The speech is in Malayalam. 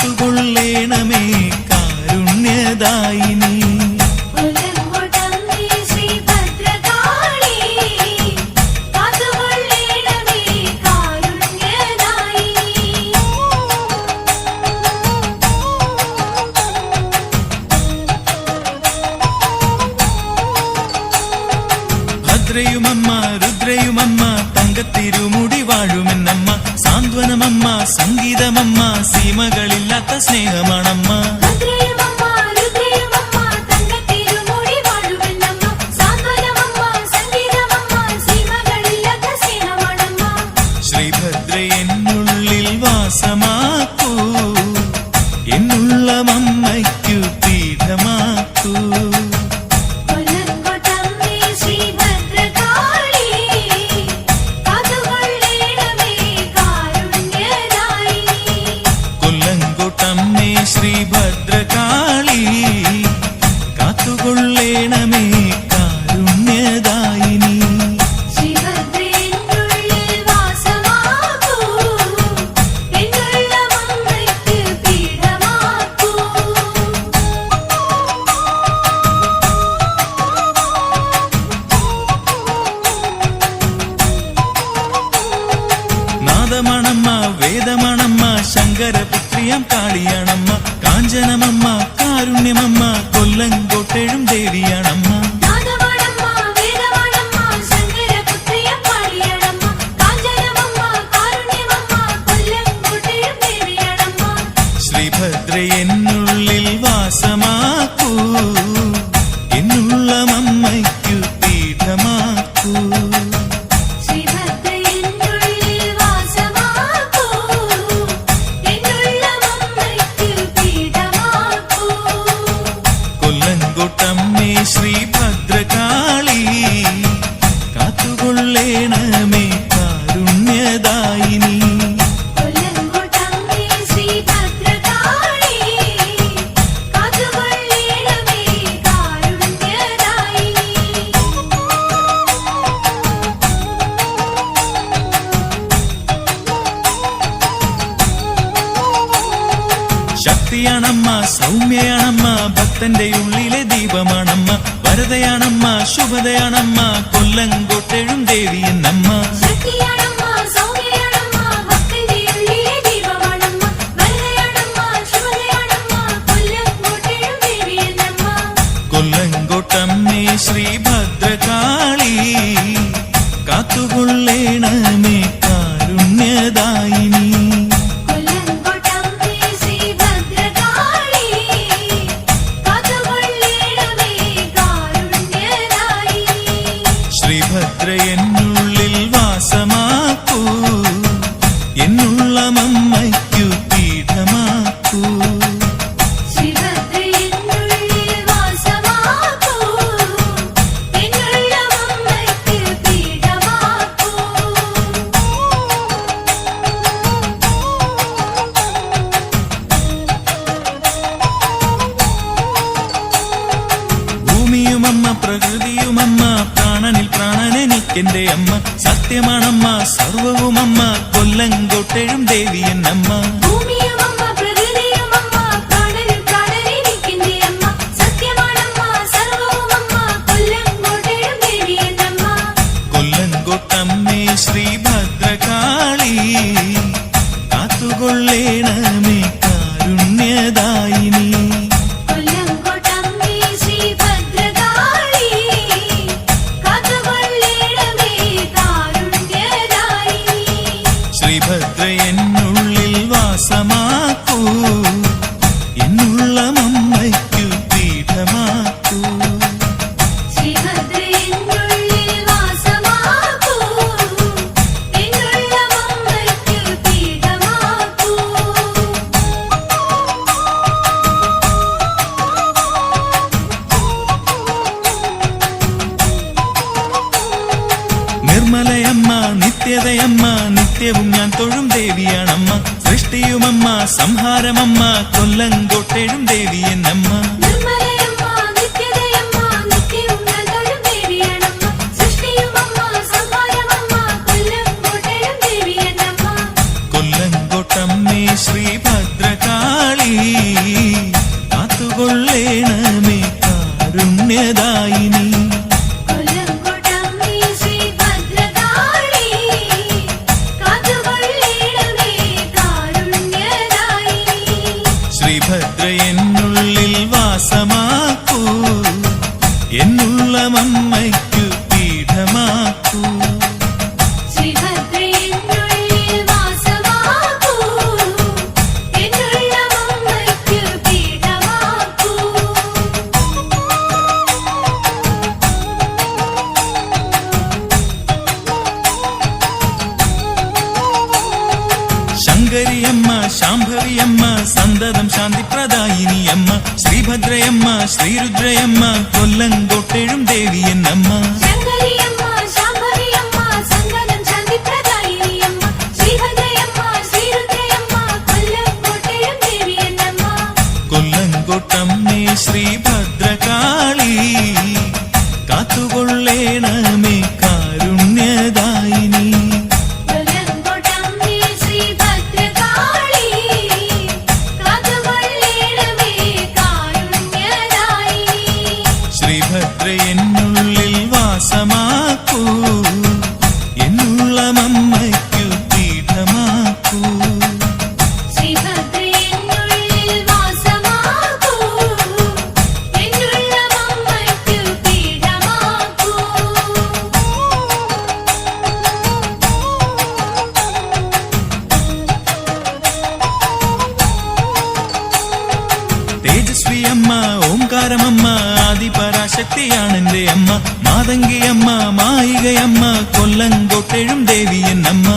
കാത്തുകൊള്ളേണമേ കാരുണ്യദായിനി. ഭദ്രയുമമ്മ രുദ്രയുമമ്മ തങ്കത്തിരുമുടി വാഴുമെന്നമ്മ സാന്ത്വനമമ്മ സംഗീതമമ്മ സീമകളില്ലാത്ത സ്നേഹമാണമ്മ. ശ്രീഭദ്ര എന്നുള്ളിൽ വാസമാക്കൂ, എന്നുള്ളമമ്മയ്ക്കു പീഠമാക്കൂ. ശ്രീഭദ്രകാളി കാത്തുകൊള്ളേണമേ കാരുണ്യദായിനി. നാദമണമ്മ വേദമണമ്മ ശങ്കരപുത്രിയാം കാളിയാണമ്മ കാഞ്ചനമമ്മ കാരുണ്യമമ്മ കൊല്ലങ്കോട്ടെഴും ദേവിയാണമ്മ. ശ്രീഭദ്ര എന്നുള്ളിൽ വാസമാക്കൂ, എന്നുള്ളമമ്മയ്ക്കു പീഠമാക്കൂ. കൊല്ലങ്കോട്ടമ്മേ ശ്രീഭദ്രകാളി കാത്തുകൊള്ളേണമേ കാരുണ്യദായിനി. ശക്തിയാണമ്മ സൗമ്യയാണമ്മ ഭക്തന്റെ ഉള്ളിലെ ദീപമാണമ്മ വരദയാണമ്മ ശുഭതയാണമ്മ കൊല്ലങ്കോട്ടെഴും ദേവിയെന്നമ്മ. കൊല്ലങ്കോട്ടമ്മേ ശ്രീഭദ്രകാളി കാത്തുകൊള്ളേണമേ കാരുണ്യദായിനി. ശ്രീഭദ്ര എന്നുള്ളിൽ വാസമാക്കൂ, എന്നുള്ളമമ്മയ്ക്കു പീഠമാക്കൂ. ഭൂമിയുമമ്മ പ്രകൃതിയുമമ്മ പ്രാണനിൽ പ്രാണനെനിക്കെന്റെ അമ്മ സത്യമാണമ്മ സർവവുമമ്മ കൊല്ലങ്കോട്ടെഴും ദേവിയെന്നമ്മ. കൊല്ലങ്കോട്ടമ്മേ ശ്രീഭദ്രകാളി കാത്തുകൊള്ളേണമേ കാരുണ്യദായിനി. ശ്രീഭദ്ര എന്നുള്ളിൽ വാസമാക്കൂ, എന്നുള്ളമമ്മയ്ക്കു പീഠമാക്കൂ. നിർമ്മലയമ്മ നിത്യതയമ്മ നിത്യവും ഞാൻ തൊഴും ദേവിയാണമ്മ സൃഷ്ടിയുമമ്മ സംഹാരമമ്മ കൊല്ലങ്കോട്ടെഴും ദേവിയെന്നമ്മ. കൊല്ലങ്കോട്ടമ്മേ ശ്രീഭദ്രകാളി ശ്രീഭദ്ര എന്നുള്ളിൽ വാസമാക്കൂ, എന്നുള്ളമമ്മയ്ക്കു പീഠമാക്കൂ. ശങ്കരിയമ്മ ശാംഭവിയമ്മ സന്തതം ശാന്തിപ്രദായിനിയമ്മ, ശ്രീഭദ്രയമ്മ ശ്രീരുദ്രയമ്മ കൊല്ലങ്കോട്ടെഴും ദേവിയെന്നമ്മ. കൊല്ലങ്കോട്ടമ്മേ ശ്രീഭദ്രകാളി, കാത്തുകൊള്ളേണമേ കാരുണ്യദായിനി. ശ്രീഭദ്ര എന്നുള്ളിൽ വാസമാക്കൂ, എന്നുള്ളമമ്മയ്ക്കു പീഠമാക്കൂ. തേജസ്വിയമ്മ ഓംകാരമമ്മ ആദിപരാശക്തിയാണെന്റെ അമ്മ, മാതങ്കിയമ്മ മായികയമ്മ കൊല്ലങ്കോട്ടെഴും ദേവിയെന്നമ്മ.